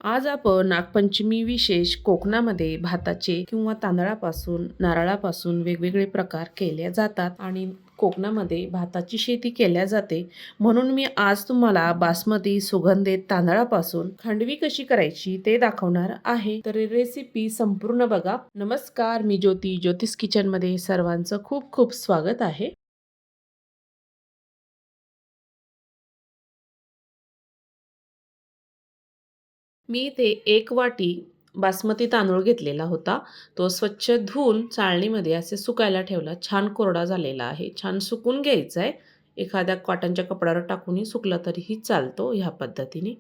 आज आपण नागपंचमी विशेष कोकणामध्ये भाताचे किंवा तांदळापासून नारळापासून वेगवेगळे प्रकार केले जातात आणि कोकणामध्ये भाताची शेती केल्या जाते. म्हणून मी आज तुम्हाला बासमती सुगंधित तांदळापासून खांडवी कशी करायची ते दाखवणार आहे. तर रेसिपी संपूर्ण बघा. नमस्कार, मी ज्योतिष किचन मध्ये सर्वांचं खूप खूप स्वागत आहे. मी इथे 1 वाटी बासमती तांदूळ घेतलेला होता. तो स्वच्छ धुवून चाळणीमध्ये असे सुकायला ठेवला. छान कोरडा झालेला आहे. छान सुकून घ्यायचा आहे. एखाद्या कॉटनच्या कपड्यावर टाकूनही सुकला तरीही चालतो. ह्या पद्धतीने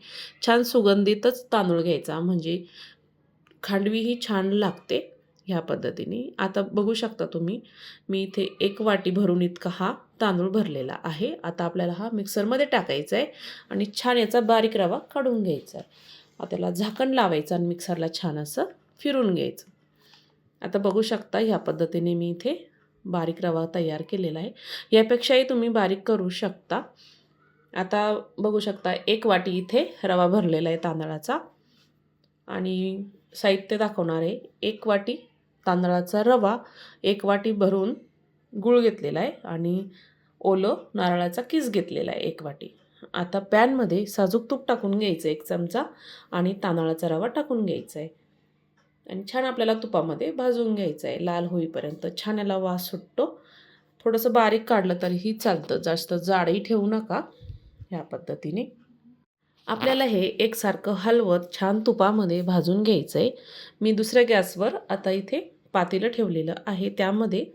छान सुगंधितच तांदूळ घ्यायचा, म्हणजे खांडवी ही छान लागते. ह्या पद्धतीने आता बघू शकता तुम्ही, मी इथे 1 वाटी भरून इतका हा तांदूळ भरलेला आहे. आता आपल्याला हा मिक्सरमध्ये टाकायचा आहे आणि छान याचा बारीक रवा काढून घ्यायचा आहे. आता त्याला झाकण लावायचं आणि मिक्सरला छान असं फिरून घ्यायचं. आता बघू शकता ह्या पद्धतीने मी इथे बारीक रवा तयार केलेला आहे. यापेक्षाही तुम्ही बारीक करू शकता. आता बघू शकता 1 वाटी इथे रवा भरलेला आहे तांदळाचा आणि साहित्य दाखवणार आहे. 1 वाटी तांदळाचा रवा, 1 वाटी भरून गूळ घेतलेला आहे आणि ओलं नारळाचा किस घेतलेला आहे 1 वाटी. आता पॅनमध्ये साजूक तूप टाकून घ्यायचं 1 चमचा आणि तांदळाचा रवा टाकून घ्यायचा आहे आणि छान आपल्याला तुपामध्ये भाजून घ्यायचं आहे लाल होईपर्यंत. छान याला वास सुटतो. थोडंसं बारीक काढलं तरीही चालतं, जास्त जाडही ठेवू नका. ह्या पद्धतीने आपल्याला हे एकसारखं हलवत छान तुपामध्ये भाजून घ्यायचं आहे. मी दुसऱ्या गॅसवर आता इथे पातेलं ठेवलेलं आहे. त्यामध्ये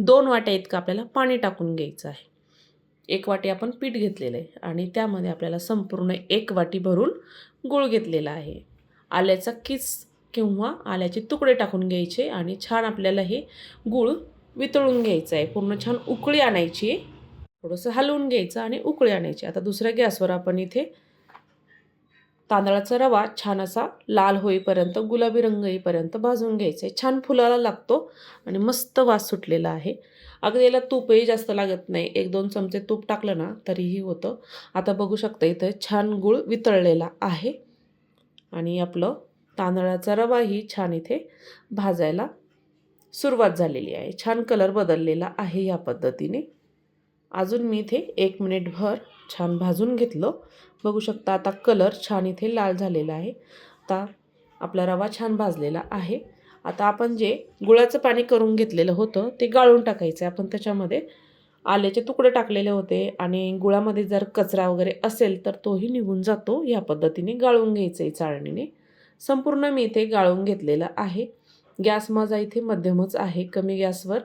2 वाट्या इतकं आपल्याला पाणी टाकून घ्यायचं आहे. 1 वाटी आपण पीठ घेतलेलं आहे आणि त्यामध्ये आपल्याला संपूर्ण 1 वाटी भरून गूळ घेतलेला आहे. आल्याचा किस किंवा आल्याचे तुकडे टाकून घ्यायचे आणि छान आपल्याला हे गूळ वितळून घ्यायचं आहे. पूर्ण छान उकळी आणायची. थोडंसं हलवून घ्यायचं आणि उकळी आणायची. आता दुसऱ्या गॅसवर आपण इथे तांदळाचा रवा छान असा लाल होईपर्यंत, गुलाबी रंग येईपर्यंत भाजून घ्यायचा आहे. छान फुलायला लागतो आणि मस्त वास सुटलेला आहे. अगदी याला तूपही जास्त लागत नाही. 1-2 चमचे तूप टाकलं ना तरीही होतं. आता बघू शकता इथं छान गूळ वितळलेला आहे आणि आपलं तांदळाचा रवाही छान इथे भाजायला सुरुवात झालेली आहे. छान कलर बदललेला आहे या पद्धतीने. अजून मी इथे 1 मिनिटभर छान भाजून घेतलं. बघू शकता आता कलर छान इथे लाल झालेला आहे. आता आपला रवा छान भाजलेला आहे. आता आपण जे गुळाचं पाणी करून घेतलेलं होतं ते गाळून टाकायचं आहे. आपण त्याच्यामध्ये आल्याचे तुकडे टाकलेले होते आणि गुळामध्ये जर कचरा वगैरे असेल तर तोही निघून जातो. ह्या पद्धतीने गाळून घ्यायचं आहे चाळणीने. संपूर्ण मी इथे गाळून घेतलेलं आहे. गॅस माझा इथे मध्यमच आहे. कमी गॅसवर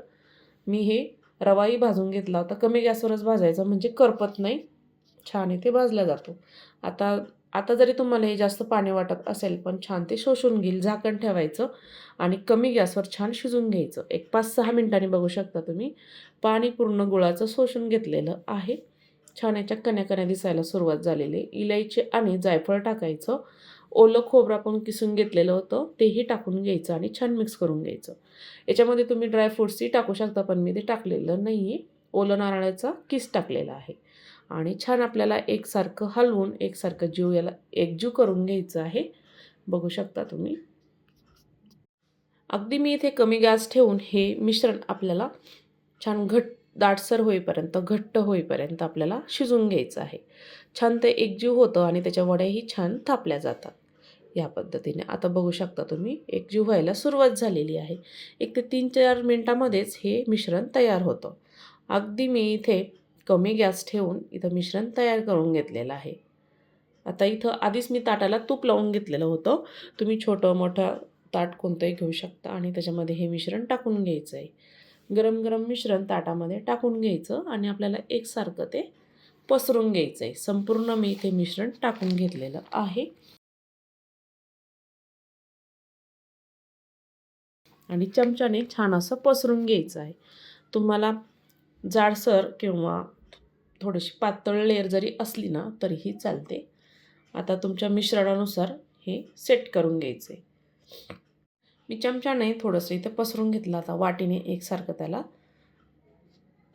मी हे रवाही भाजून घेतला होता. कमी गॅसवरच भाजायचा म्हणजे करपत नाही. छान इथे भाजला जातो. आता आता जरी तुम्हाला हे जास्त पाणी वाटत असेल पण छान ते शोषून घेईल. झाकण ठेवायचं आणि कमी गॅसवर छान शिजून घ्यायचं. एक 5-6 मिनिटांनी बघू शकता तुम्ही पाणी पूर्ण गुळाचं शोषून घेतलेलं आहे. छान याच्या कण्या-कण्या दिसायला सुरुवात झालेली आहे. इलायची आणि जायफळ टाकायचं. ओलं खोबरं आपण किसून घेतलेलं होतं तेही टाकून घ्यायचं आणि छान मिक्स करून घ्यायचं. याच्यामध्ये तुम्ही ड्रायफ्रुट्सही टाकू शकता पण मी ते टाकलेलं नाही आहे. ओलं नारळाचा किस टाकलेला आहे आणि छान आपल्याला एकसारखं हलवून एकसारखं याला एकजीव करून घ्यायचं आहे. बघू शकता तुम्ही. अगदी मी इथे कमी गॅस ठेवून हे मिश्रण आपल्याला छान दाटसर होईपर्यंत, घट्ट होईपर्यंत आपल्याला शिजवून घ्यायचं आहे. छान ते एकजीव होतं आणि त्याच्या वड्याही छान थापल्या जातात. या पद्धतीने आता बघू शकता तुम्ही एकजीव व्हायला सुरुवात झालेली आहे. 1 ते 3-4 मिनिटामध्येच हे मिश्रण तयार होतं. अगदी मी इथे कमी गॅस ठेवून इथं मिश्रण तयार करून घेतलेलं आहे. आता इथं आधीच मी ताटाला तूप लावून घेतलेलं होतं. तुम्ही छोटं-मोठं ताट कोणतंही घेऊ शकता आणि त्याच्यामध्ये हे मिश्रण टाकून घ्यायचं आहे. गरम-गरम मिश्रण ताटामध्ये टाकून घ्यायचं आणि आपल्याला एकसारखं ते पसरून घ्यायचं आहे. संपूर्ण मी इथे मिश्रण टाकून घेतलेलं आहे आणि चमच्याने छान असं पसरून घ्यायचं आहे. तुम्हाला जाडसर किंवा थोडीशी पातळ लेयर जरी असली ना तरीही चालते. आता तुमच्या मिश्रणानुसार हे सेट करून घ्यायचं आहे. मी चमच्याने थोडंसं इथं पसरून घेतलं. आता वाटीने एकसारखं त्याला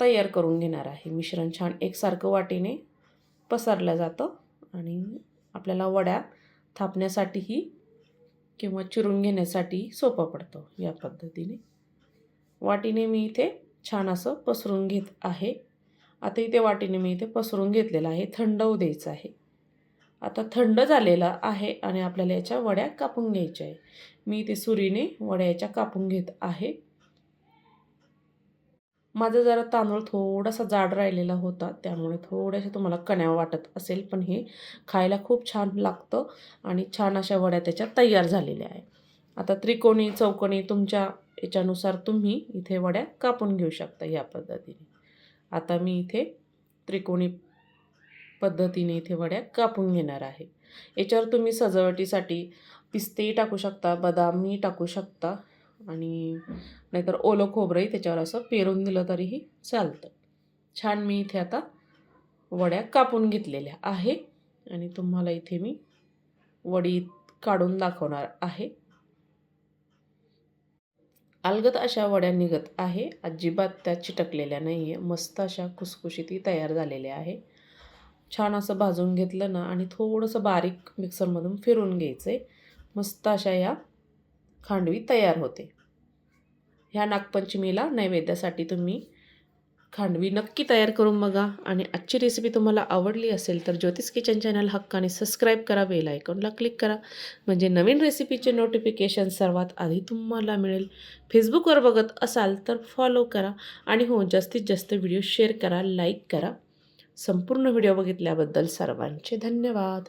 तयार करून घेणार आहे. मिश्रण छान एकसारखं वाटीने पसरलं जातं आणि आपल्याला वड्या थापण्यासाठीही किंवा चिरून घेण्यासाठी सोपा पडतो या पद्धतीने. वाटीने मी इथे छान असं पसरून घेत आहे. आता इथे वाटीने मी इथे पसरून घेतलेलं आहे. थंड होऊ द्यायचं आहे. आता थंड झालेला आहे आणि आपल्याला याच्या वड्या कापून घ्यायच्या आहे. मी इथे सुरीने वड्या याच्या कापून घेत आहे. माझा जरा तांदूळ थोडासा जाड राहिलेला होता, त्यामुळे थोड्याशा तुम्हाला कण्या वाटत असेल, पण हे खायला खूप छान लागतं आणि छान अशा वड्या त्याच्या तयार झालेल्या आहे. आता त्रिकोणी, चौकोनी तुमच्या याच्यानुसार तुम्ही इथे वड्या कापून घेऊ शकता या पद्धतीने. आता मी इथे त्रिकोणी पद्धतीने इथे वड्या कापून घेणार आहे. याच्यावर तुम्ही सजावटीसाठी पिस्तेही टाकू शकता, बदामही टाकू शकता आणि नाहीतर ओलं खोबरंही त्याच्यावर असं पेरून दिलं तरीही चालतं. छान मी इथे आता वड्या कापून घेतलेल्या आहे आणि तुम्हाला इथे मी वडी काढून दाखवणार आहे. अलगद अशा वड्या निघत आहे. अजिबात त्या चिटकलेल्या नाही आहे. मस्त अशा खुसखुशीतही तयार झालेल्या आहे. छान असं भाजून घेतलं ना आणि थोडंसं बारीक मिक्सरमधून फिरून घ्यायचं आहे. मस्त अशा या खांडवी तयार होते. ह्या नागपंचमीला नैवेद्यासाठी तुम्ही खांडवी नक्की तयार करून बघा आणि आजची रेसिपी तुम्हाला आवडली असेल तर ज्योतिष किचन चॅनल हक्काने सबस्क्राईब करा, बेल आयकॉनला क्लिक करा म्हणजे नवीन रेसिपीचे नोटिफिकेशन सर्वात आधी तुम्हाला मिळेल. फेसबुकवर बघत असाल तर फॉलो करा आणि हो जास्तीत जास्त व्हिडिओ शेअर करा, लाईक करा. संपूर्ण व्हिडिओ बघितल्याबद्दल सर्वांचे धन्यवाद.